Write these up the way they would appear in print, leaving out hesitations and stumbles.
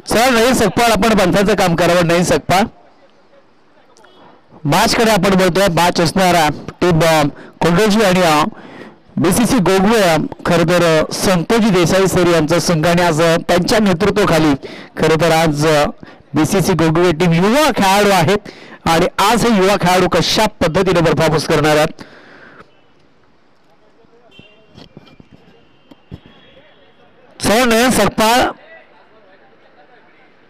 चल नाही सकपाळ आपण पंचाचं काम करावं नाही सकपाळ मॅच कडे आपण बोलतोय मॅच असणारा टीम कोंडोजी आणि बीसीसी गोगवे खरं तर संतोजी देसाई सर यांचा संघाने आज त्यांच्या नेतृत्वाखाली खरं तर आज बीसीसी गोगवे टीम युवा खेळाडू आहेत आणि आज हे युवा खेळाडू कशा पद्धतीने परफॉर्मन्स करणार आहेत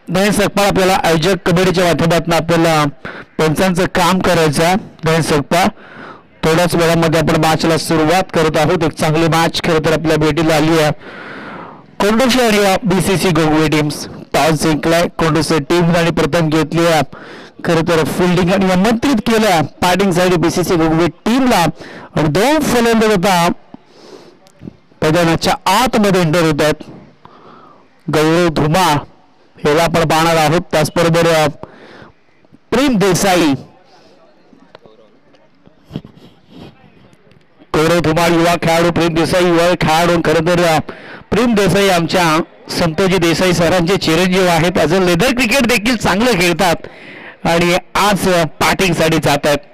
नयन सकपाळ आपल्याला आयोजक कमिटीच्या माध्यमातून आपल्याला पंचांचं काम करायचं आहे नयन सकपाळ थोड्याच वेळामध्ये आपण मॅचला सुरुवात करत आहोत एक चांगली मॅच खरं तर आपल्या भेटीला आली आहे कोंडोशी आणि बीसीसी गोगवे टीम्स टॉस जिंकलाय कोंडोशी टीम आणि प्रथम घेतली आहे खरं तर फिल्डिंग आणि आमंत्रित केलं बॅटिंग साठी बीसीसी गोगवे टीमला आणि 2 फलंदाज होता मैदानाच्या आतमध्ये एंटर होत आहेत गौरव धुमाळ याला आपण पाहणार आहोत त्याचबरोबर प्रेम देसाई गौरव धुमाळ युवा खेळाडू प्रेम देसाई युवा खेळाडू खरं तर प्रेम देसाई आमच्या संतोजी देसाई सरांचे चिरंजीव आहेत अजून लेदर क्रिकेट देखील चांगलं खेळतात आणि आज बॅटिंग साठी जात आहेत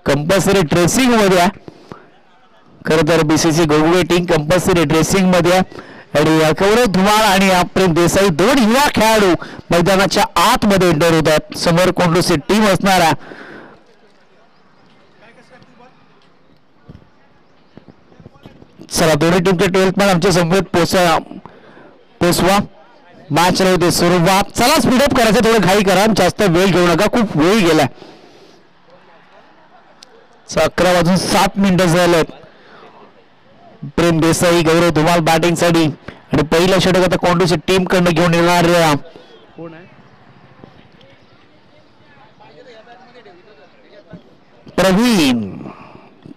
कंपल्सरी ड्रेसिंग मध्ये खरं तर बीसीसी गोगवे टीम कंपल्सरी ड्रेसिंग मध्ये आणि गौरव धुमाळ आणि प्रेम देसाई 2 युवा खेळाडू मैदानाच्या आतमध्ये एंटर होतात समोर कोंडोसी टीम असणारा चला दोन्ही टीमचे 12th मॅन आमच्या समवेत पोचवा मॅच होते सुरुवात चला स्पीडअप करायचं थोडं घाई करा जास्त वेळ घेऊ नका खूप वेळ गेला 11:07 झालेत प्रेम देसाई गौरव धुमाळ बॅटिंग साठी आणि पहिला षटक आता कोंडोची टीम कडनं घेऊन येणार प्रवीण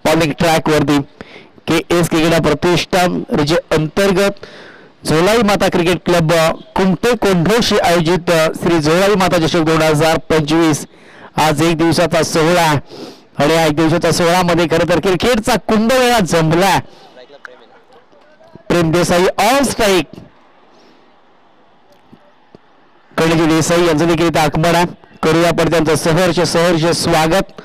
बॉलिंग ट्रॅक वरती KS क्रिकेट प्रतिष्ठान अंतर्गत झोलाई माता क्रिकेट क्लब कुमटे कोंढोशी आयोजित श्री झोलाई माता चषक 2025 आज एक दिवसाचा सोहळा आणि एक दिवसाच्या सोहळ्यामध्ये खरं तर क्रिकेटचा कुंभमेळा जमला प्रेम देसाई ऑल स्ट्राईक कणजी देसाई यांचं देखील आगमन आहे करूया पण त्यांचं सहर्ष स्वागत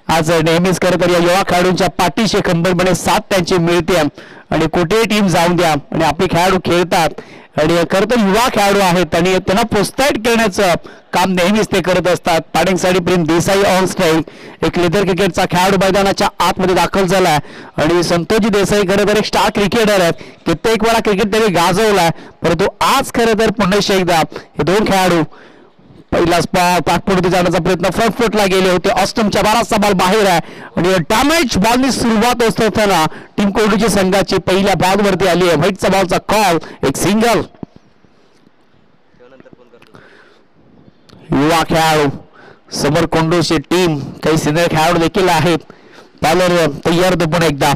आज नेहमीच खरं तर या युवा खेळाडूंच्या पाठीशी खंबीरपणे साथ त्यांची मिळते आणि कुठेही टीम जाऊन द्या आणि आपले खेळाडू खेळतात आणि खरं तर युवा खेळाडू आहेत आणि त्यांना प्रोत्साहित करण्याचं काम नेहमीच ते करत असतात बॅटिंग साठी प्रेम देसाई ऑन स्ट्राईक एक लेदर क्रिकेटचा खेळाडू मैदानाच्या आतमध्ये दाखल झालाय आणि संतोजी देसाई खरं तर एक स्टार क्रिकेटर आहेत कित्येक वेळा क्रिकेट त्यांनी गाजवलाय परंतु आज खरं तर पुन्हा एकदा हे 2 खेळाडू पहिलाच पाठपुढे जाण्याचा प्रयत्न फ्रंट फुटला गेले होते ऑस्टमच्या 12चा बॉल बाहेर आहे आणि डॅमेज बॉलनी सुरुवात होत असताना टीम कोंडोची संघाची पहिल्या बॉलवरती आली आहे व्हाईटचा बॉलचा कॉल एक सिंगल युवा खेळाडू समोर कोंडोची टीम काही सिनियर खेळाडू देखील आहेत बॉलर तयार होतो पण एकदा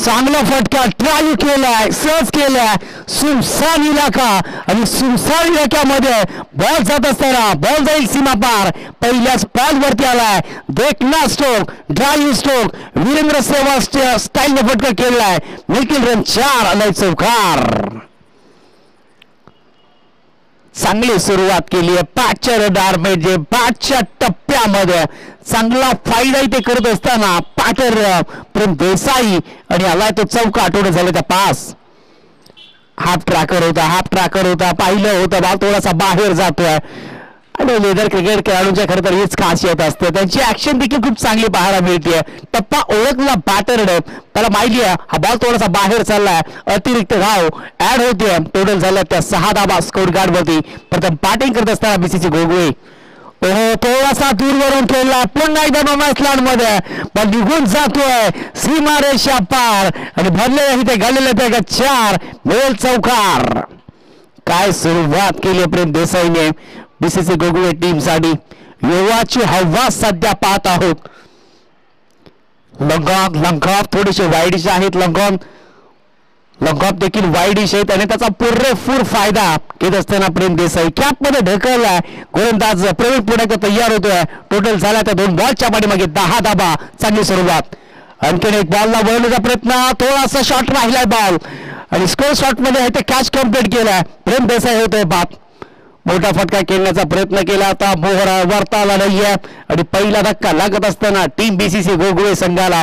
चांगला फटका ट्राय केलाय सहज केलाय सुमसान इलाका आणि सुमसान इलाक्यामध्ये बॉल जात असताना बॉल जाईल सीमा पार पहिल्याच बॉलवरती आलाय देखना stroke drive stroke Virender Sehwag स्टाईलने फटका केलाय निखिल रन 4 आलाय चौकार चांगली सुरुवात केली आहे 5च्या रडार म्हणजे 5च्या टप्प्यामध्ये चांगला फायदा इथे करत असताना पाटर प्रेम देसाई आणि आलाय तो चौका आठवडे झाले त्या पास हाफ ट्रॅकर होता पाहिलं होतं बॉल थोडासा बाहेर जातोय आणि लेदर क्रिकेट खेळाडूंच्या खरं तर हीच खासियत असते त्यांची ऍक्शन देखील खूप चांगली पाहायला मिळते टप्पा ओळखला बॅटर त्याला माहिती आहे हा बॉल थोडासा बाहेर चाललाय अतिरिक्त धाव ऍड होते टोटल झाल्या त्या 6 धावा स्कोर गार्ड वरती प्रथम बॅटिंग करत असताना बीसीसी गोगवे थोडासा दूरवरून खेळला पुन्हा एकदा नॉमॅन्स लँड मध्ये बॉल निघून जातोय सीमारेषा पार आणि भरले इथे घाललेले त्या 4 मेल चौकार काय सुरुवात केली प्रेम देसाईने बीसीसी गोगवे टीम साठी युवाची हवा सध्या पाहत आहोत लंगॉन थोडेसे वाईडचे आहेत लंगॉन लॉंगऑफ देखील वाईड डिश आहेत आणि त्याचा पुरेपूर फायदा घेत असताना प्रेम देसाई कॅप मध्ये ढकललाय. गोलंदाज प्रवीण पुण्याचा तयार होतोय. टोटल झाला त्या 2 बॉलच्या पाठीमागे 10 धाबा. चांगली सुरुवात. आणखीन एक बॉलला वळवण्याचा प्रयत्न. थोडासा शॉट राहिलाय बॉल आणि स्कोर शॉट मध्ये ते कॅच कम्प्लीट केलाय. प्रेम देसाई होतोय बाद. मोठा फटका खेळण्याचा प्रयत्न केला. आता मोहरा वरता आला नाहीये आणि पहिला धक्का लागत असताना टीम बीसीसी गोगोळे संघाला.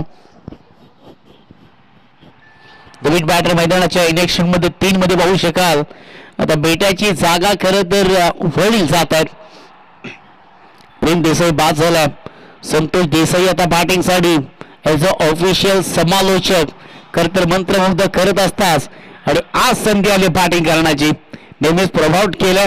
नवीन बॅटर मैदानाच्या इलेक्शन मध्ये 3 मध्ये पाहू शकाल. आता बेट्याची जागा खरं तर वडील जात आहेत. प्रेम देसाई बाद झाला. संतोष देसाई आता बॅटिंग साठी ऍज अ ऑफिशियल समालोचक खरं तर मंत्रमुग्ध करत असतात आणि आज संधी आली बॅटिंग करण्याची. नेहमीच प्रभाव केलाय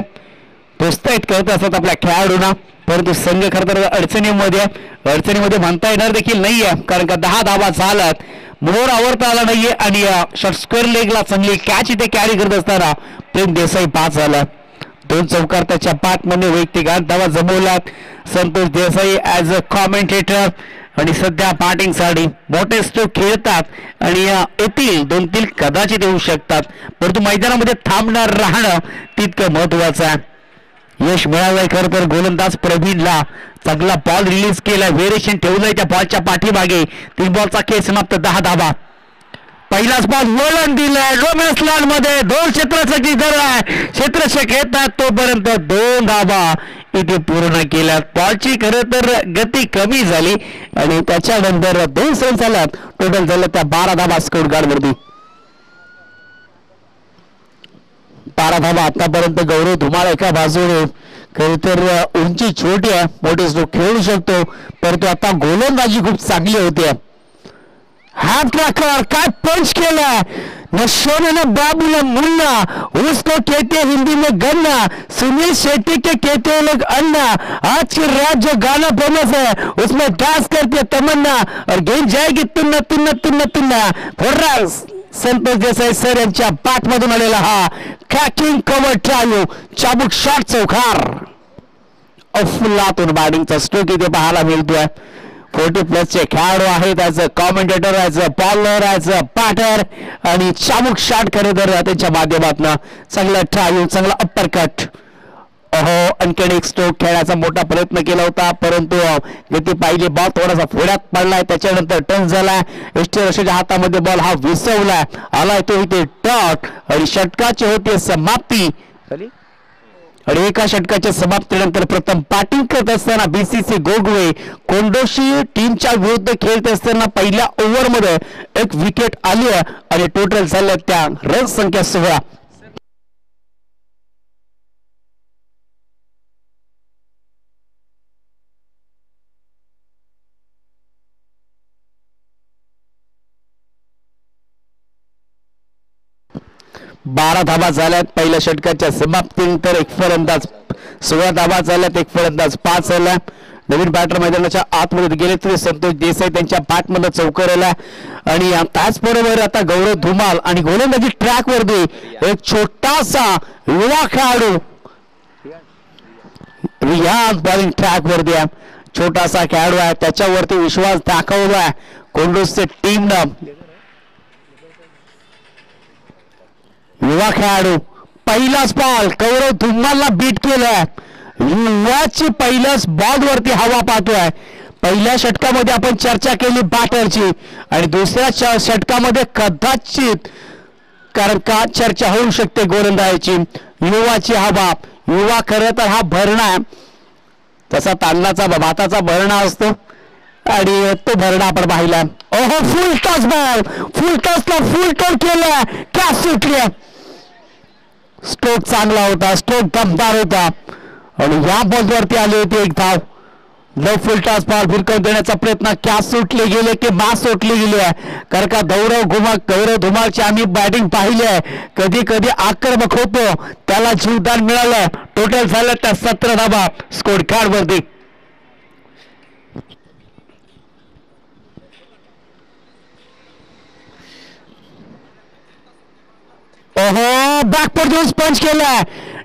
प्रोत्साहित करत असतात आपल्या खेळाडूंना. परंतु संघ खरं तर अडचणीमध्ये म्हणता येणार देखील नाहीये कारण का 10 धावा झाल्यात. मोहर आवरता आला नाहीये आणि शॉर्ट स्क्वेअर लेगला चांगली कॅच इथे कॅरी करत असताना प्रेम देसाई पास झाला. 2 चौकार त्याच्या पाठमध्ये वैयक्तिक 8 धावा जमवल्यात. Santosh Desai as a commentator आणि सध्या बॅटिंग साठी मोठे स्ट्रोक खेळतात आणि येथील 2-3 कदाचित येऊ शकतात. परंतु मैदानामध्ये थांबणार राहणं तितकं महत्वाचं आहे. यश मिळालंय खरं तर गोलंदाज प्रवीणला. चांगला बॉल रिलीज केलाय. व्हेरिएशन ठेवलंय त्या बॉलच्या पाठीमागे. 3 बॉलचा खेळ समाप्त. 10 धावा. पहिलाच बॉल वळण दिलाय रोमेन्स लॉन मध्ये. 2 क्षेत्ररक्षक धर आहे. क्षेत्ररक्षक येतात तोपर्यंत 2 धावा इथे पूर्ण केल्यात. बॉलची खरं तर गती कमी झाली आणि त्याच्यानंतर 2 रन झाल्यात. टोटल झालं त्या 12 धावा स्कोर गार्ड वरती. 12 धावा आतापर्यंत. गौरव धुमाळ एका बाजूने खरं तर उंची छोटी आहे. मोठे स्ट्रोक खेळू शकतो परंतु आता गोलंदाजी खूप चांगली होती. हाफ ट्रॅकर काय पंच केला. नशोने ने बाबू ने मुन्ना उसको कहते हैं हिंदी में गन्ना. सुनील शेट्टी के कहते हैं लोग अन्ना. आज की रात जो गाना फेमस है उसमें डांस करती है तमन्ना और गेम जाएगी तुन्ना तुन्ना तुन्ना तुन्ना. संतोष देसाई सर यांच्या बॅटमधून आलेला हा क्रॅकिंग कव्हर ट्रायो चाबूक शॉट चौकार. अफलातून बॅटिंगचा स्ट्रोक इथे पाहायला मिळतोय. 40+ चे खेळाडू आहेत. As a commentator, as a bowler, as a batter आणि चाबूक शॉट खरं तर त्यांच्या माध्यमातून चांगला ट्रायो, चांगला अप्पर कट. आणखीन एक स्ट्रोक खेळण्याचा मोठा प्रयत्न केला होता परंतु गती पाहिली. बॉल थोडासा पुढ्यात पडलाय. त्याच्यानंतर टर्न झालाय. यष्टीरक्षाच्या हातामध्ये बॉल हा विसवलाय. आलाय तो इथे डॉट आणि षटकाची होती समाप्ती. आणि एका षटकाच्या समाप्तीनंतर प्रथम बॅटिंग करत असताना बीसीसी गोगवे कोंडोशी टीमच्या विरुद्ध खेळत असताना पहिल्या ओव्हरमध्ये 1 विकेट आली आणि टोटल झाल्या त्या रन संख्या 16. बारा धावा झाल्यात पहिल्या षटकाच्या समाप्तीनंतर. 1 फलंदाज 16 धावा झाल्यात. 1 फलंदाज 5 झाला. नवीन बॅटर मैदानाच्या आतमध्ये गेले तरी संतोष देसाई त्यांच्या बॅटमध्ये चौकारला आणि त्याचबरोबर आता गौरव धुमाल आणि गोलंदाजी ट्रॅक वरती एक छोटासा युवा खेळाडू रियान बॉलिंग ट्रॅक वरती आहे. छोटासा खेळाडू आहे. त्याच्यावरती विश्वास दाखवलाय कोंडोसच्या टीमनं. युवा खेळाडू पहिलाच बॉल गौरव धुमालला बीट केलाय. युवाची पहिल्याच बॉल वरती हवा पाहतोय. पहिल्या षटकामध्ये आपण चर्चा केली बॅटरची आणि दुसऱ्या षटकामध्ये कदाचित कारण का चर्चा होऊ शकते गोलंदाजीची. युवाची हवा. युवा खरं तर हा भरणा तसा तांदळाचा भाताचा भरणा असतो आणि तो भरणा आपण पाहिला. ओहो फुल टॉस बॉल. फुल टॉसला फुल टॉस केला. क्या सुटली. स्ट्रोक चांगला होता. स्ट्रोक दमदार होता आणि या बॉलवरती आली होती 1 धाव. लो फुल टॉस बॉल भिरकवून देण्याचा प्रयत्न. क्या सुटले गेले की मास सुटली गेली आहे कारण का गौरव धुमाळची आम्ही बॅटिंग पाहिली आहे. कधी कधी आक्रमक होतो त्याला जीवदान मिळालं. टोटल झालं त्या 17 धावा स्कोर कार्ड वरती. ओहो बॅकपर देऊन पंच केलाय.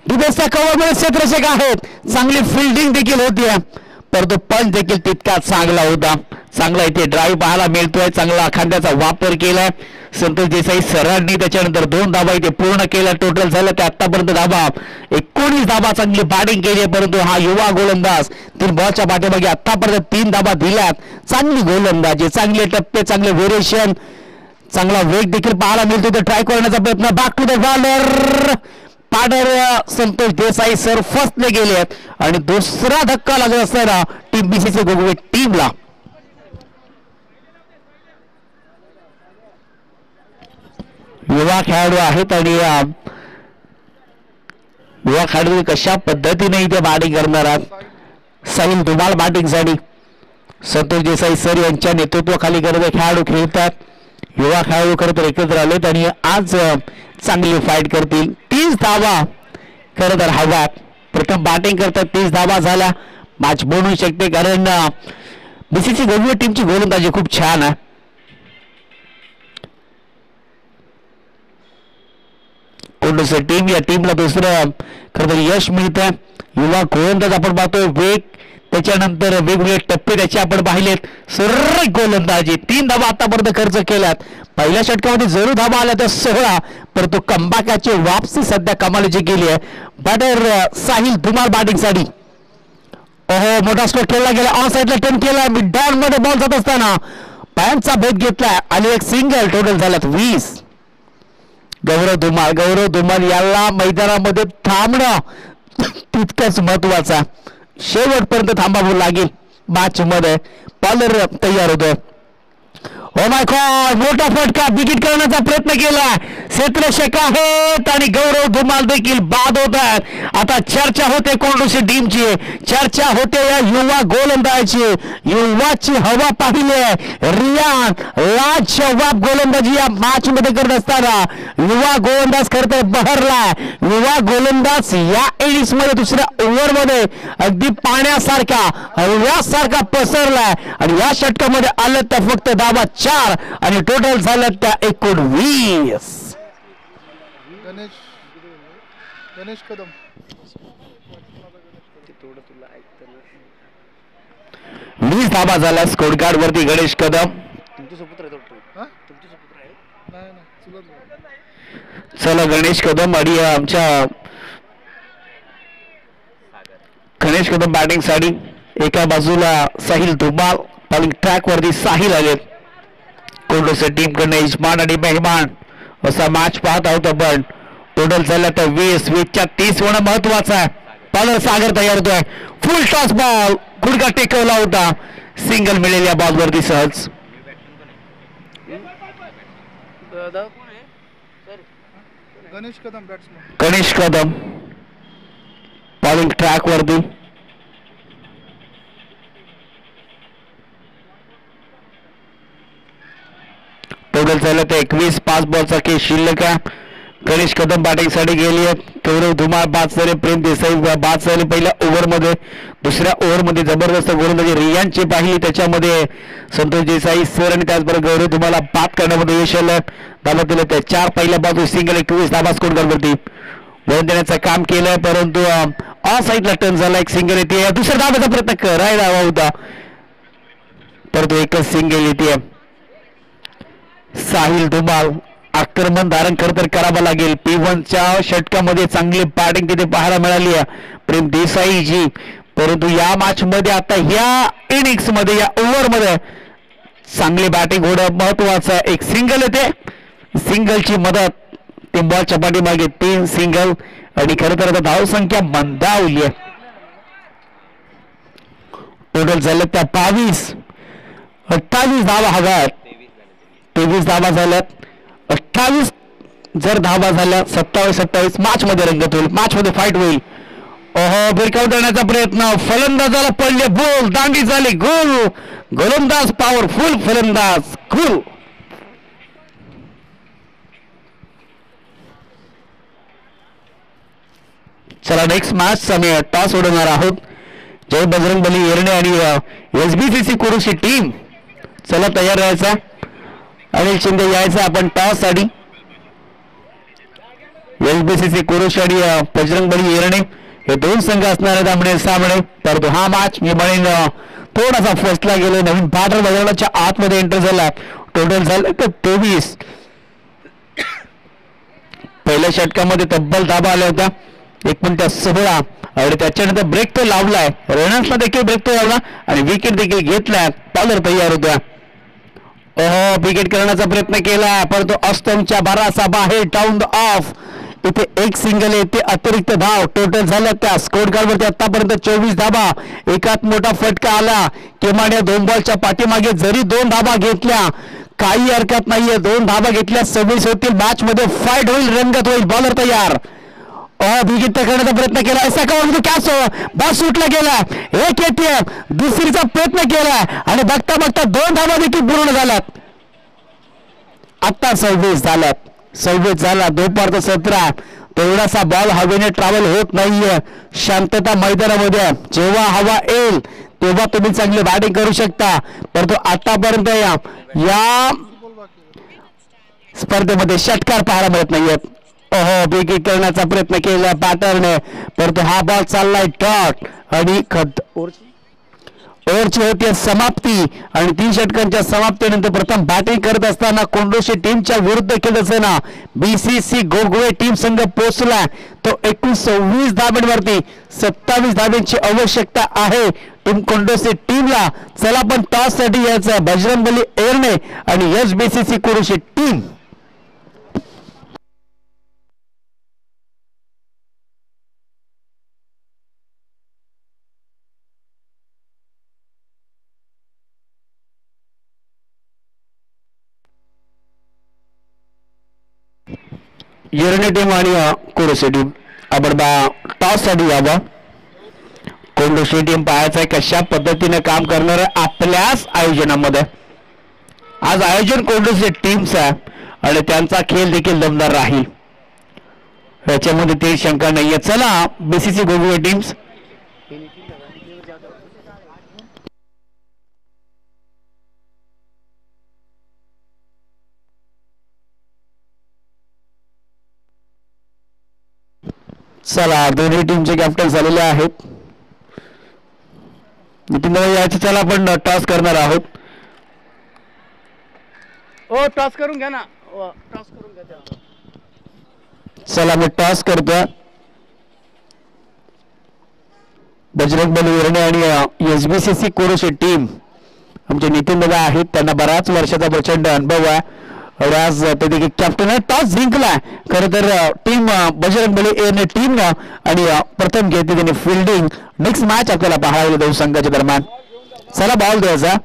डिफेन्सच्या कव्हरमध्ये क्षेत्ररक्षक आहेत. चांगली फिल्डिंग देखील होती परंतु पंच देखील तितका चांगला होता. चांगला इथे ड्राईव्ह पाहायला मिळतोय, चांगला खांद्याचा वापर केलाय संतोष देसाई सरांनी. त्याच्यानंतर 2 धाबा इथे पूर्ण केल्या. टोटल झालं ते आतापर्यंत धाबा 19 धाबा. चांगली बॅटिंग केली आहे, परंतु हा युवा गोलंदाज 3 बॉलच्या पाठीमागे आतापर्यंत 3 धाबा दिल्यात. चांगली गोलंदाजी, चांगले टप्पे, चांगले व्हेरिएशन, चांगला वेग देखील पाहायला मिळतो. तर ट्राय करण्याचा प्रयत्न. Back to the bowler. पाडर संतोष देसाई सर फसले गेले आहेत आणि दुसरा धक्का लागत असताना टीम बीसीसी गोगोवे टीमला. युवा खेळाडू आहेत आणि युवा खेळाडू कशा पद्धतीने इथे बॅटिंग करणार आहेत. साहिल धुमाळ बॅटिंगसाठी संतोष देसाई सर यांच्या नेतृत्वाखाली करत खेळाडू खेळतात. युवा खेळाडू खरं तर एकत्र आलेत आणि आज चांगली फाईट करतील. 30 धावा खरं तर हव्यात. प्रथम बॅटिंग करतात, 30 धावा झाल्या. मॅच बनवू शकते कारण बीसीसी गोगोवे टीमची गोलंदाजी खूप छान आहे. कोंडूसर टीम, या टीमला दुसरं खरं तर यश मिळतं. युवा गोलंदाज आपण पाहतोय, वेग, त्याच्यानंतर वेगवेगळे टप्पे त्याचे आपण पाहिलेत. सर्व गोलंदाजी 3 धावा आतापर्यंत खर्च केल्यात. पहिल्या षटकामध्ये जरूर धावा आल्या त्या 16, परंतु कमबॅकची वापसी सध्या कमालीची केली आहे. बॅटर साहिल धुमाळ बॅटिंगसाठी. ओहो, मोठा स्ट्रोक खेळला गेला. ऑन साईडला टर्न केला. मिड डाऊन मध्ये बॉल जात असताना पायांचा भेद घेतला आणि एक सिंगल. टोटल झाल्यात 20. गौरव धुमाळ याला मैदानामध्ये थांबणं तितकंच महत्वाचं. शेवटपर्यंत थांबावं लागेल मॅच मध्ये. बॉलर तयार होतोय. ओ माय गॉड, मोठा फटका. विकेट करण्याचा प्रयत्न केला. क्षेत्ररक्षक आहेत आणि गौरव धुमाळ देखील बाद होत आहेत. आता चर्चा होते कोंडूसी टीमची, चर्चा होते या युवा गोलंदाजाची. युवाची हवा पाहिली. रियान लाजवाब गोलंदाजी या मॅच मध्ये करत असताना युवा गोलंदाज खरं तर बहरलाय. युवा गोलंदाज या इनिंग्स मध्ये दुसऱ्या ओव्हर मध्ये अगदी पाण्यासारखा, हव्यासारखा पसरलाय आणि या षटकामध्ये आलं तर फक्त धावा 4 आणि टोटल झालं त्या 19. गणेश कदम 20 धावा झाल्या स्कोर कार्ड वरती. गणेश कदम चला गणेश कदम आणि आमच्या गणेश कदम बॅटिंग साठी. एका बाजूला साहिल धुमाळ, बॉलिंग ट्रॅक वरती साहिल आलेत. कोंडूसर टीम कडे यजमान आणि मेहमान असा मॅच पाहत आहोत आपण. टोटल झालं तर 20च्या 30 होणं महत्वाचं आहे. बॉलर सागर तयार होतोय. फुल टॉस बॉल, गुडघा टेकवला होता. सिंगल मिळेल या बॉल वरती सहज. गणेश कदम बॉलिंग ट्रॅक वरती. टोटल झालं तर 21. 5 बॉलचा खेळ शिल्लक आहे. गणेश कदम बॅटिंग साठी गेली आहेत. गौरव धुमाळ बाद झाले. प्रेम देसाई बाद झाले पहिल्या ओव्हर मध्ये. दुसऱ्या ओव्हर मध्ये जबरदस्त गोलंदाजी रियांची पाहिली. त्याच्यामध्ये संतोष देसाई सर आणि त्याचबरोबर गौरव धुमाळला बाद करण्यामध्ये यश आलं. धावा दिले त्या 4 पहिल्या बाजू सिंगल. 21 धावा स्कोर करवरती वळण देण्याचं काम केलंय, परंतु ऑफ साईडला टर्न झाला. एक सिंगल येते. दुसऱ्या धावाचा प्रयत्न करायला हवा होता, परंतु एकच सिंगल येते. साहिल धुमाळ आक्रमण धारण खरं तर करावं लागेल. P1च्या षटकामध्ये चांगली बॅटिंग तिथे पाहायला मिळाली आहे प्रेम देसाईजी, परंतु या मॅच मध्ये आता या इनिंग्स मध्ये, या ओव्हर मध्ये चांगली बॅटिंग होणं महत्वाचं आहे. एक सिंगल येते. सिंगलची मदत. टीम बॉलच्या पाठीमागे 3 सिंगल आणि खरं तर आता धावसंख्या मंदावली आहे. टोटल झालं त्या 28 धावा हव्यात. 23 धावा झाल्यात. 28 जर धावा झाल्या 27 मॅच मध्ये रंगत होईल. मॅच मध्ये फाईट होईल. ओहो, ब्रेकआउट देण्याचा प्रयत्न. फलंदाजाला पडले बोल. दांडी झाली गोल. गोलंदाज पॉवरफुल, फलंदाज गोल. चला नेक्स्ट मॅच आम्ही टॉस उडवणार आहोत. जय बजरंगबली येरणे आणि एसबीसीसी कुरुशी टीम. चला तयार राहायचा. अनिल शिंदे यायचं आपण टॉस साठी. एसबीसीसी कुरुश आणि बजरंगबली येरणे हे 2 संघ असणार आहेत आमने सामने. परंतु हा मॅच मी म्हणेन थोडासा फसला गेला. नवीन बॅटर मैदानाच्या आतमध्ये एंटर झाला. टोटल झालं तर 23. पहिल्या षटकामध्ये तब्बल धाबा आल्या होत्या 16 आणि त्याच्यानंतर ब्रेक तो लावलाय. रनर्सला देखील ब्रेक तो लावला आणि विकेट देखील घेतला. बॉलर तयार होत्या. विकेट करण्याचा प्रयत्न केला परंतु ऑस्टनच्या बारासा बाहेर डाऊन द ऑफ. इथे एक सिंगल आहे ते अतिरिक्त धाव टोटल झाल्या त्या स्कोर कार्डवरती आतापर्यंत 24 धाबा. एकात मोठा फटका आला. किमान या 2 बॉलच्या पाठीमागे जरी 2 धाबा घेतल्या काही हरकत नाहीये. 2 धाबा घेतल्या 26 होतील. मॅच मध्ये फाईट होईल, रंगत होईल. बॉलर तयार. विकेट करण्याचा प्रयत्न केला. ऐसा का कॅच बॉल सुटला गेला. एक येते दुसरीचा प्रयत्न केला आणि बघता बघता 2 धाबा देखील पूर्ण झाल्यात. आता 26 झाल्यात. 26 झाला. दुपारचा 17. तेवढासा बॉल हवेने ट्रॅव्हल होत नाहीये. शांतता मैदानामध्ये. जेव्हा हवा येईल तेव्हा तुम्ही चांगली बॅटिंग करू शकता. परंतु आतापर्यंत या स्पर्धेमध्ये षटकार पाहायला मिळत नाहीयेत. विकेट करण्याचा प्रयत्न केला बॅटरने परंतु हा बॉल चाललाय डॉट आणि ओव्हरची होती समाप्ती. आणि 3 षटकांच्या समाप्तीनंतर प्रथम बॅटिंग करत असताना कोंडोशी टीमच्या विरुद्ध खेळत असताना BCC गोगवे टीम संघ पोहोचला. तो 26 धाब्यांवरती 27 धाब्यांची आवश्यकता आहे टीम कोंडोशी टीमला. चला पण टॉस साठी यायचं बजरंगबली एरणे आणि SBCC कोंडोशी टीम. एरणे टीम आणि कोंडोशी टीम आपण टॉस साठी यावं. कोंडोशी टीम पाहायचं आहे कशा पद्धतीने काम करणार आहे आपल्याच आयोजनामध्ये. आज आयोजन कोंडोशी टीमचं आहे आणि त्यांचा खेळ देखील दमदार राहील याच्यामध्ये ते शंका नाहीये. चला BCC गोगवे टीम्स. चला दोन्ही टीमचे कॅप्टन झालेले आहेत. नितीन याची चला आपण टॉस करणार आहोत. टॉस करून घ्या ना. टॉस करून घ्या. चला मी टॉस करतो. बजरंगबली एरणे आणि SBCC कोंडोशी टीम आमचे नितीन दादा आहेत. त्यांना बऱ्याच वर्षाचा प्रचंड अनुभव आहे. आज ते देखील कॅप्टन आहे. टॉस जिंकलाय खरं तर टीम बजरंगबली एरणे टीम आणि प्रथम घेतली त्यांनी फिल्डिंग. नेक्स्ट मॅच आपल्याला पाहायला दोन संघाच्या दरम्यान. चला बॉल द्यायचा.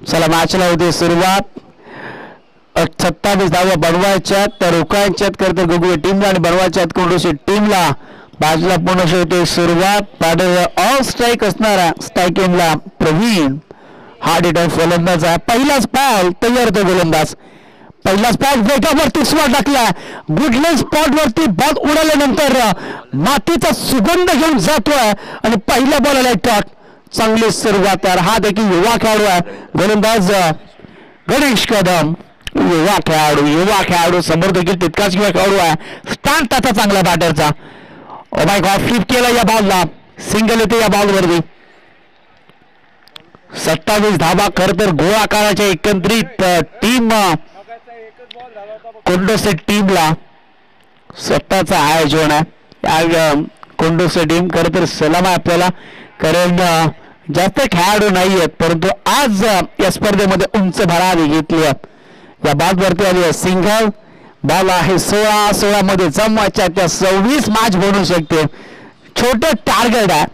चला मॅचला होती सुरुवात. 27 धावा बनवायच्या तर रोकायच्यात करते गोगवे टीमला आणि बनवायच्यात कोंडोशी टीमला. बाजूला पूर्ण होते सुरुवात. ऑल स्ट्राईक असणारा स्ट्राईकिंगला प्रवीण हार्ड हिटर फलंदाज आहे. पहिलाच बॉल तयार होतो गोलंदाज. पहिलाच बॉल वेगावरती स्पॉट टाकला. गुडलेन स्पॉट वरती बॉल उडाल्यानंतर मातीचा सुगंध घेऊन जातोय आणि पहिला बॉल आलाय टॉट. चांगली सुरुवात. हा देखील युवा खेळाडू आहे गोलंदाज गणेश कदम. युवा खेळाडू समोर देखील तितकाच युवा खेळाडू आहे. स्टॅन्ड त्याचा चांगला बॅटरचा. ओ माय गॉड फ्लिप केला या बॉलला. सिंगल येते या बॉलवरती. 27 धाबा खर तर गोळा करायच्या एकंदरीत टीम कोंडोसे टीमला स्वतःचं आयोजन आहे. कोंडोसे टीम खरं तर सलाम आहे आपल्याला, कारण जास्त खेळाडू नाही आहेत, परंतु आज या स्पर्धेमध्ये उंच भरारी घेतली आहे. या बादवरती आली आहे सिंगल बॉल आहे 16 मध्ये जमवायच्या त्या 26 मॅच बनवू शकते. छोटं टार्गेट आहे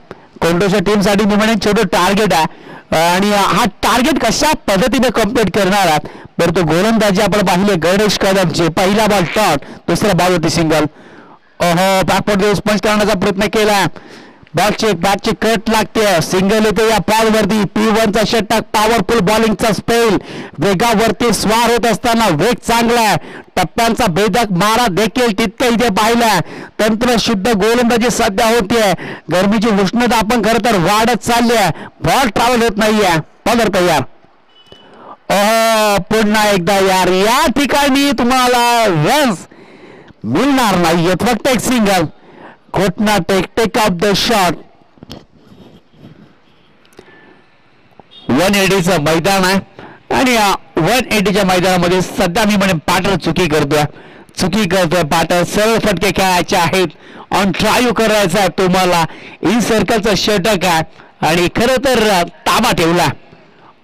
कोंडोच्या टीमसाठी, मी म्हणेन छोटं टार्गेट आहे आणि हा टार्गेट कशा पद्धतीने कम्प्लीट करणार आहे. परंतु गोलंदाजी आपण पाहिले गणेश कदमचे पहिला बॉल टॉट, दुसरा बॉल होती सिंगल. बॅकवर्ड स्पंज करण्याचा प्रयत्न केला, बॅटची कट लागते, सिंगल येते या बॉलवरती. P1चा षटक पॉवरफुल बॉलिंगचा स्पेल, वेगावरती स्वार होत असताना वेग चांगला आहे, टप्प्यांचा भेदक मारा देखील तितकं इथे पाहिलाय. तंत्र शुद्ध गोलंदाजी सध्या होतीये, गरमीची उष्णता आपण खरं तर वाढत चालली आहे, बॉल ट्रॅव्हल होत नाहीये. बॉलर तयार. पुन्हा एकदा यार या ठिकाणी तुम्हाला रन्स मिळणार नाहीयेत, फक्त एक सिंगल. घोटना टेक ऑफ द शॉट. 180चं मैदान आहे आणि 180च्या मैदानामध्ये सध्या मी म्हणेन पाटर चुकी करतोय पाटर. सरळ फटके खेळायचे आहेत, ऑन ड्राईव्ह करायचा आहे तुम्हाला. इन सर्कलचं षटक आहे आणि खरं तर ताबा ठेवला.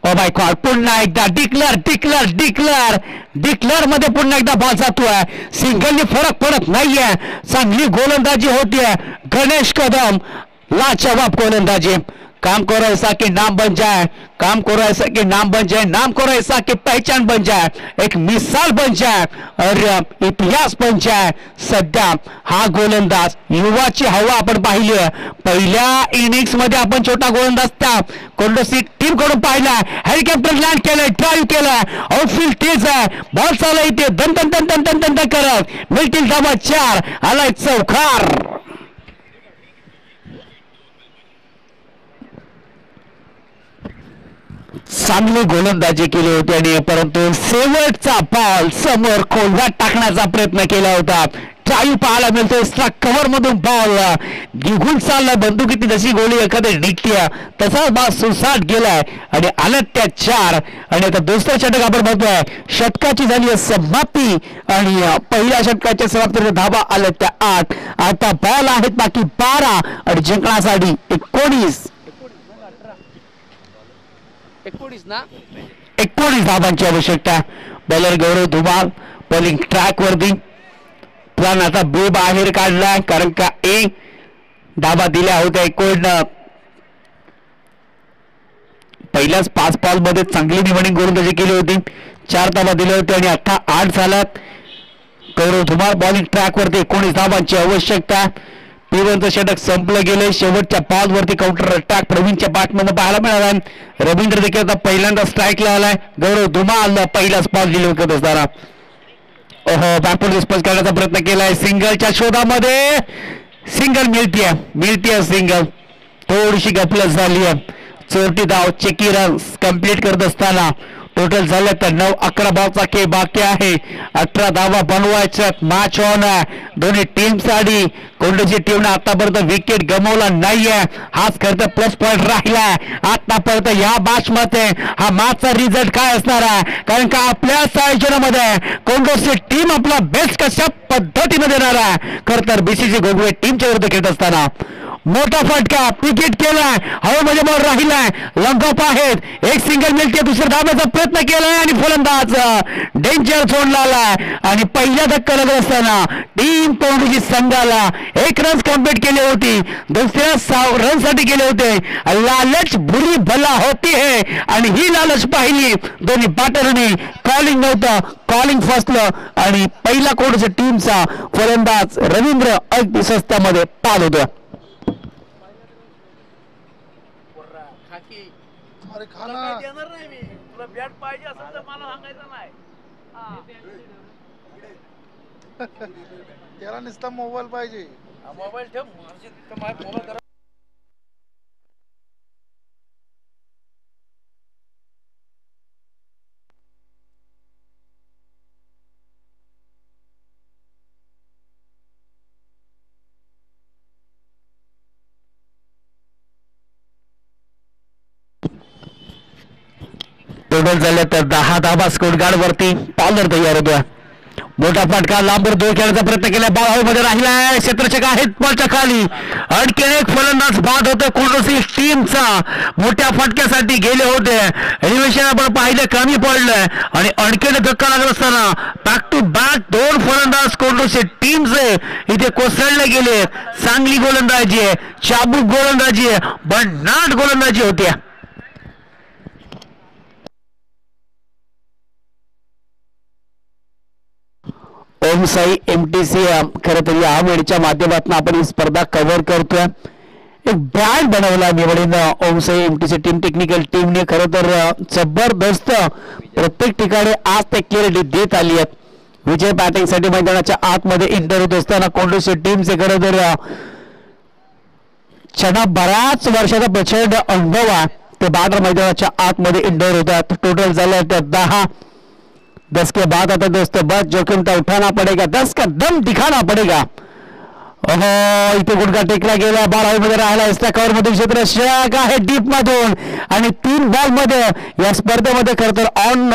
ओ माय गॉड, पुन्हा एकदा डिक्लेअर मध्ये पुन्हा एकदा बॉल जातोय. सिंगलनी फरक पडत नाहीये, चांगली गोलंदाजी होतीये. गणेश कदम लाजवाब गोलंदाजी. काम करो ऐसा कि नाम बन जाए, काम करो ऐसा कि नाम बन जाए, नाम करो ऐसा कि पहचान बन जाए, एक मिसाल बन जाए और इतिहास बन जाए. सध्या हा गोलंदाज युवाची हवा आपण पाहिली आहे. पहिल्या इनिंग्स मध्ये आपण छोटा गोलंदाज त्या कोंडोसी टीम कडून पाहिला, हेलिकॉप्टर लँड केलंय, ड्राईव्ह केलाय, आउटफील्ड तेज आहे, बॉल चालू इथे दन दन दन दन दन दन करत मिळतील धावा 4. आलाय चौकार. चांगली गोलंदाजी केली होती आणि परंतु शेवटचा बॉल समोर खोलवाट टाकण्याचा प्रयत्न केला होता. ड्राईव्ह पाहायला मिळतोय, कव्हर मधून बॉल निघून चाललाय, बंदुकीत जशी गोळी एखादी निघते तसाच बॉल सुसाट गेलाय आणि आलं त्या 4. आणि आता दुसरं षटक आपण बघतोय, षटकाची झाली आहे समाप्ती आणि पहिल्या षटकाच्या समाप्तीच्या धावा आल्या त्या 8. आता बॉल आहेत बाकी 12 आणि जिंकण्यासाठी 19 धावांची आवश्यकता. बॉलर गौरव धुमाल बॉलिंग ट्रॅक वरती. प्लॅन आता बी बाहेर काढला, कारण का ए धावा दिल्या होत्या. पहिल्याच 5 बॉल मध्ये चांगली निवडणूक गोलंदाजी केली होती, 4 धावा दिल्या होत्या आणि आता 8 झाल्यात. गौरव धुमाल बॉलिंग ट्रॅक वरती 19 धावांची आवश्यकता. P1चं षटक संपलं गेले. शेवटच्या बॉलवरती काउंटर अटॅक प्रवीणच्या बॅटमधून पाहायला मिळाला. रवींद्र देखील आता पहिल्यांदा स्ट्राईकला आलाय. गौरव धुमाल पहिलाच बॉल दिले होते असताना बॅकवर्ड डिस्पोज करण्याचा प्रयत्न केलाय. सिंगलच्या शोधामध्ये सिंगल मिळतीये सिंगल. थोडीशी गपलत झाली आहे. चोरटी धाव चेकी रन्स कंप्लीट करत असताना टोटल झालं तर 9-11 बॉलचा खेळ बाकी आहे. 18 धावा बनवायच्या. मॅच ऑन आहे दोन्ही टीमसाठी. कोंडोची टीमने आतापर्यंत विकेट गमावला नाहीये, हाच खरं तर प्लस पॉईंट राहिलाय आतापर्यंत या मॅच मध्ये. हा मॅचचा रिझल्ट काय असणार आहे, कारण का आपल्या आयोजनामध्ये कोंडोची टीम आपला बेस्ट कशा पद्धतीने देणार आहे. खरं तर BCC गोगवे टीमच्या विरुद्ध खेळत असताना मोठा फटका विकेट केलाय, हवेमध्ये बॉल राहिलाय, लॉंग ऑफ आहेत, एक सिंगल मिळते. दुसऱ्या धाब्याचा प्रयत्न केलाय आणि फलंदाज डेंजर झोनला आलाय आणि पहिल्या धक्का लागत असताना टीम कोंडोची संघाला 1 रन्स कम्प्लीट केली होती, दुसऱ्या रनसाठी केले होते. लालच बुरी भला होती है आणि ही लालच पाहिली दोन्ही बॅटरने. कॉलिंग नव्हतं, कॉलिंग फसलं आणि पहिला कोंडोच्या टीमचा फलंदाज रवींद्र अगदी सस्त्यामध्ये पाद होता. अरे खाना देणार नाही मी तुला बॅट पाहिजे असेल तर मला सांगायचं नाही. त्याला नुसता मोबाईल पाहिजे. मोबाईल ठेव मोबाईल. टोटल झाले तर 10 धाबा स्कोर गार्ड वरती पॉलर तयार होतोय मोठा फटका लांबवर दूर खेळण्याचा प्रयत्न केला बॉल हवेमध्ये राहिलाय क्षेत्ररक्षक आहेत बॉलच्या खाली आणखी एक फलंदाज बाद होते कोंडोसी टीमचा मोठ्या फटक्यासाठी गेले होते एलिव्हेशन आपण पाहिलं कमी पडलंय आणि आणखीन धक्का लागत असताना बॅक टू बॅक 2 फलंदाज कोंडोसी टीमचे इथे कोसळले गेले चांगली गोलंदाजी आहे चाबूक गोलंदाजी आहे भन्नाट गोलंदाजी होती ओम साई MTC खरं तर या वेळच्या माध्यमातून आपण ही स्पर्धा कव्हर करतोय एक ब्रँड बनवला निवडून ओम साई MTC टीम टेक्निकल टीमने खरं तर जबरदस्त प्रत्येक ठिकाणी आज ते क्लिअरिटी देत आली आहेत विजय बॅटिंगसाठी मैदानाच्या आतमध्ये एंटर होत असताना कोंडोसी टीमचे खरं तर बऱ्याच वर्षाचा प्रचंड अनुभव आहे ते बॅटर मैदानाच्या आतमध्ये एंटर होतात टोटल झालं तर 10 के बाद आता दोस्तों बस जोखिम तो उठाना पड़ेगा 10 का दम दिखाना पड़ेगा ओहो इथे गुडघा टेकला गेला बॉल हवेमध्ये राहिला एक्स्ट्रा कव्हर मधून क्षेत्र शेक आहे डीप मधून आणि 3 बॉल मध्ये या स्पर्धेमध्ये खरं तर ऑन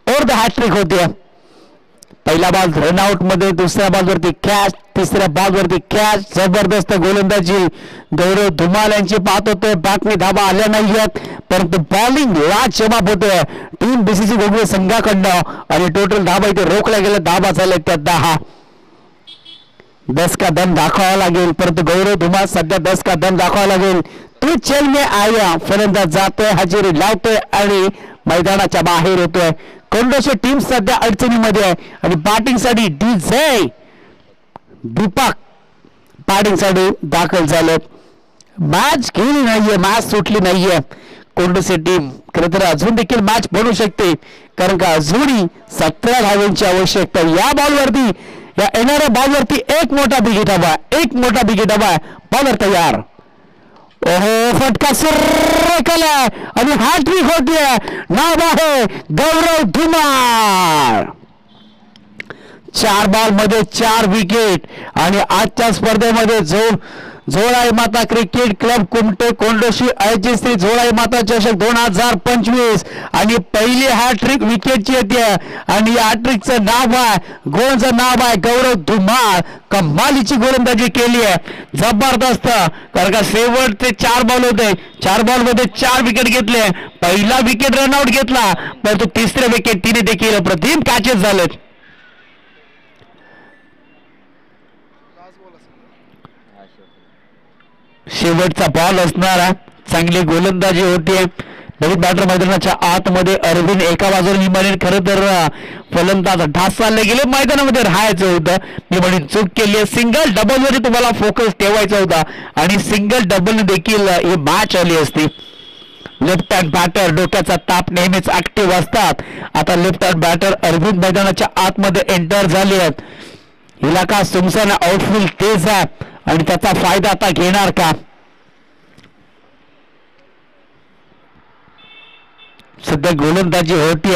और द हॅट्रिक होते पहिला बॉल रनआउट मध्ये दुसऱ्या बॉलवरती कॅच तिसऱ्या बॉलवरती कॅच जबरदस्त गोलंदाजी गौरव धुमाल यांची पाहत होते बातमी धाबा आल्या नाहीयेत परंतु बॉलिंग लाजवाब होते टीम BCC गोगवे संघाकडनं आणि टोटल धाबा इथे रोखल्या गेल्या धाबा झाले त्या 10 का दम दाखवावा लागेल परंतु गौरव धुमाल सध्या 10 का दम दाखवावा लागेल तू चल में आया फलंदाज जातोय हजेरी लावतोय आणि मैदानाच्या बाहेर होतोय कोंडोसी टीम सध्या अडचणीमध्ये आहे आणि बॅटिंगसाठी DJ दीपक बॅटिंगसाठी दाखल झाले मॅच गेली नाहीये मॅच सुटली नाहीये कोंडोसी टीम खरं तर अजून देखील मॅच बनू शकते कारण का अजूनही 17 धावांची आवश्यकता या बॉलवरती या येणाऱ्या बॉलवरती एक मोठा विकेट हवा बॉलर तयार ओहो फटका सुरकला आणि हॅट्रिक होतीये नाव आहे गौरव धुमाळ 4 बॉल मध्ये 4 विकेट आणि आजच्या स्पर्धेमध्ये झोळाई माता क्रिकेट क्लब कुमटे कोंडोसी आयोजित श्री झोळाई माता चषक 2025 आणि पहिली हॅट्रिक विकेटची येते आणि या हॅट्रिकचं नाव आहे गोलचं नाव आहे गौरव धुमाळ कमालीची गोलंदाजी केली आहे जबरदस्त कारण का शेवटचे 4 बॉल होते 4 बॉल मध्ये 4 विकेट घेतले पहिला विकेट रनआउट घेतला परंतु तिसरे विकेट तिने देखील अप्रतिम कॅचेस झालेत शेवटचा बॉल असणारा चांगली गोलंदाजी होती नवीन बॅटर मैदानाच्या आतमध्ये अरविंद एका बाजूने म्हणेन खरं तर फलंदाज ढासळले गेले मैदानामध्ये राहायचं होतं मी म्हणेन चूक केली आहे सिंगल डबल वर तुम्हाला फोकस ठेवायचा होता आणि सिंगल डबल देखील ही मॅच आली असती लेफ्ट हँड बॅटर डोक्याचा ताप नेहमीच ऍक्टिव्ह असतात आता लेफ्ट हँड बॅटर अरविंद मैदानाच्या आतमध्ये एंटर झाले आहेत इलाका सुमसान आउटफील्ड तेज आहे आणि त्याचा फायदा आता घेणार का सध्या गोलंदाजी होती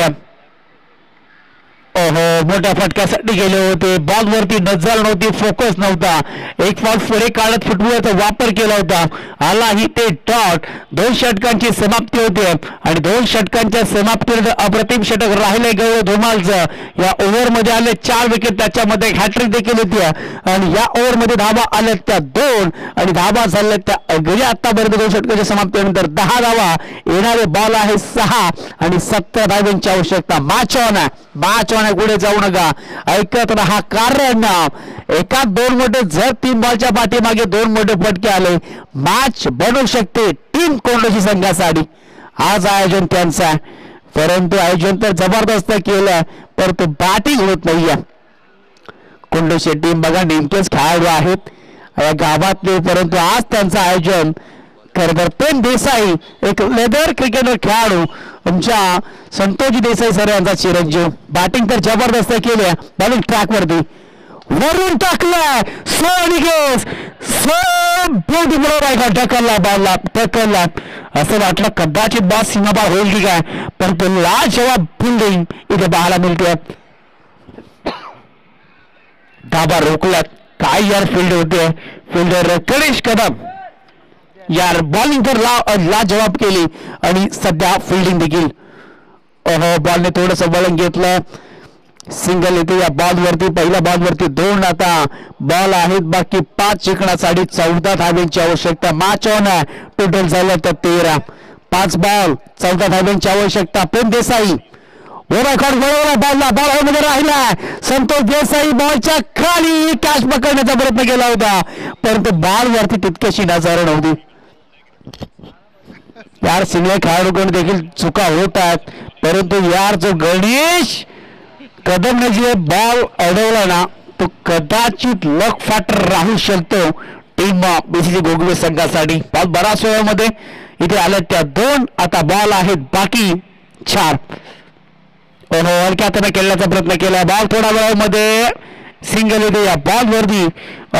ओहो मोठ्या फटक्यासाठी गेले होते बॉलवरती नजर नव्हती फोकस नव्हता एक बॉल पुढे काढत फुटबॉलचा वापर केला होता आला ही ते डॉट 2 षटकांची समाप्ती होते आणि 2 षटकांच्या समाप्तीनंतर अप्रतिम षटक राहिले गौरव धुमालचं या ओव्हरमध्ये आले 4 विकेट त्याच्यामध्ये हॅट्रिक देखील होती आणि या ओव्हरमध्ये धावा आल्या त्या 2 आणि धावा झाल्या त्या गेल्या आतापर्यंत 2 षटकांच्या समाप्तीनंतर 10 धावा येणारे बॉल आहे 6 आणि 17 धावांची आवश्यकता मॅच ऑन पुढे जाऊ नका ऐकत राहा कारण एका 2 मोठे जर 3 बॉलच्या पाठीमागे 2 मोठे फटके आले मॅच बनू शकते टीम कोंडोसी संघासाठी आज आयोजन त्यांचा परंतु आयोजन तर जबरदस्त केलं परंतु बॅटिंग होत नाहीये कोंडोसी टीम बघा नेमकेच खेळाडू आहेत या गावातले परंतु आज त्यांचं आयोजन खरं तर प्रेम देसाई एक लेदर क्रिकेटर खेळाडू आमच्या संतोषजी देसाई सर यांचा चिरंजीव बॅटिंग तर जबरदस्त केली बॉलिंग ट्रॅक वरती वरून टाकलाय ब्युटिफुल ढकलला बॉलला ढकलला असं वाटलं कदाचित बॉल सीमापार होईल की काय पण तो लाजवाब फिल्डिंग इथे पाहायला मिळते धाबा रोखला काय यार फील्ड होते फिल्डर गणेश कदम यार बॉलिंग तर लाजवाब केली आणि सध्या फिल्डिंग देखील. बॉलने थोडंसं वळण घेतलं. सिंगल येते या बॉल वरती. पहिल्या बॉल वरती 2. आता बॉल आहेत बाकी 5 जिंकण्यासाठी 14 धाब्यांची आवश्यकता. मॅच ऑन आहे. टोटल झालं तर 13. 5 बॉल 14 धाब्यांची आवश्यकता. प्रेम देसाई बॉल मध्ये राहिला. संतोष देसाई बॉलच्या खाली कॅच पकडण्याचा प्रयत्न केला होता परंतु बॉल वरती तितकीशी नजर नव्हती. यार सिंगल खेळाडूकडून देखील चुका होत आहेत परंतु यार जो गणेश कदमने जे बॉल अडवला ना तो कदाचित लक फॅक्टर राहू शकतो टीम बीसीसी गोगवे संघासाठी. बॉल बराच वेळामध्ये इथे आल्या त्या 2. आता बॉल आहेत बाकी 4. हलक्यातनं खेळण्याचा प्रयत्न केला. बॉल थोड्या वेळामध्ये सिंगल येते या बॉल वरती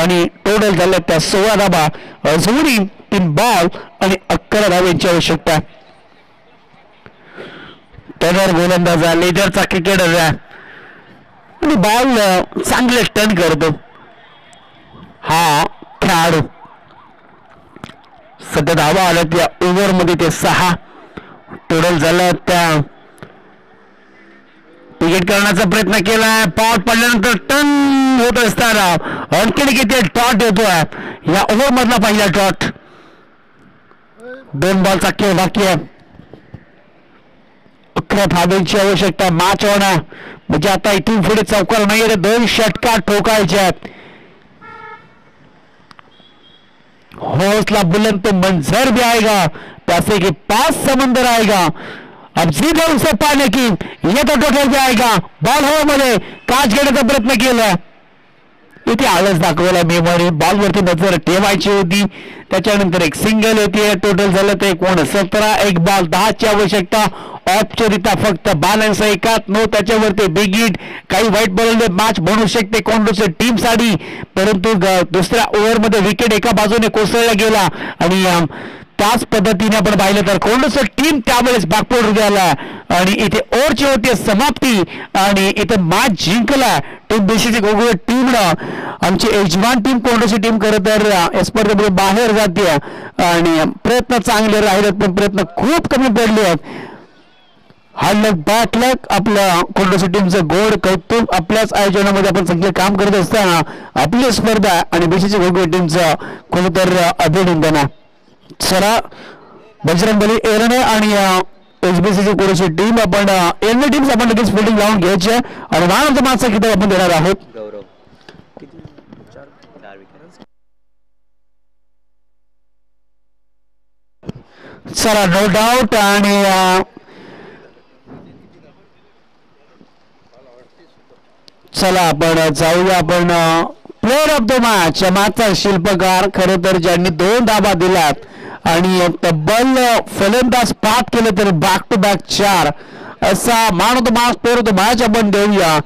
आणि टोटल झाल्या त्या 16 धाबा. अजूनही 3 बॉल आणि 11 धाब्यांची आवश्यकता. टर्नर गोलंदाज लेदरचा क्रिकेटर आणि बॉल चांगले टर्न करतो हा खेळाडू. सध्या धावा आल्या त्या ओव्हर मध्ये ते 6. टोटल झालं त्या विकेट करण्याचा प्रयत्न केलाय. पॉट पडल्यानंतर टर्न होत असताना आणखी किती डॉट येतोय या ओव्हर मधला पहिला डॉट. 2 बॉलचा खेळ बाकी आहे. 11 धाब्यांची आवश्यकता. मॅच ऑन आहे म्हणजे आता इथून पुढे चौकार नाही. 2 षटकार ठोकायचे आहेत. हौसला बुलंद तो मंजर भी आएगा पैसे के पास समंदर आएगा. अब जिद है उसे पाने की. ये तो टोटल भी आएगा. बॉल हवा मध्ये काच घेण्याचा प्रयत्न केला. इथे आळस दाखवला मेमरी. बॉल वरती नजर ठेवायची होती. त्याच्यानंतर एक सिंगल येते. टोटल झालं ते 17. 1 बॉल 10 ची आवश्यकता. औपचारिकता फक्त बॅलन्स एकात नो त्याच्यावरती बिग हिट. काही वाईट बॉलने मॅच बनू शकते कोंडूच्या टीम साठी परंतु दुसऱ्या ओव्हर मध्ये विकेट एका बाजूने कोसळला गेला आणि त्याच पद्धतीने आपण पाहिलं तर कोंडूचं टीम त्यावेळेस बॅकफुट गेला आणि इथे ओव्हरची होती समाप्ती आणि इथे मॅच जिंकला टीम बीसीसी गोगवे टीमनं. आमची यजमान टीम कोंडूची टीम खरं तर या स्पर्धेमध्ये बाहेर जाते आणि प्रयत्न चांगले राहिले पण प्रयत्न खूप कमी पडले आहेत. हार्ड लक बॅड लक. आपल्या कोंडूची टीमचं गोड कौतुक. आपल्याच आयोजनामध्ये आपण चांगले काम करत असताना आपली स्पर्धा आणि बीसीसी गोगवे टीमचं कोणी तर अभिनंदन. चला बजरंगबली एरणे आणि एचबीसीची कोणीची टीम आपण एरणे टीम्स आपण लगेच फिल्डिंग लावून घ्यायची आणि मॅन मागचा किताब आपण देणार आहोत. चला नो डाऊट आणि चला आपण जाऊया. आपण प्लेअर ऑफ द मॅच मॅचचा शिल्पकार खरं तर ज्यांनी 2 धाबा दिल्यात आणि तब्बल फलंदाज 5 केले तर बॅक टू बॅक 4 असा man of the match player of the match आपण देऊया.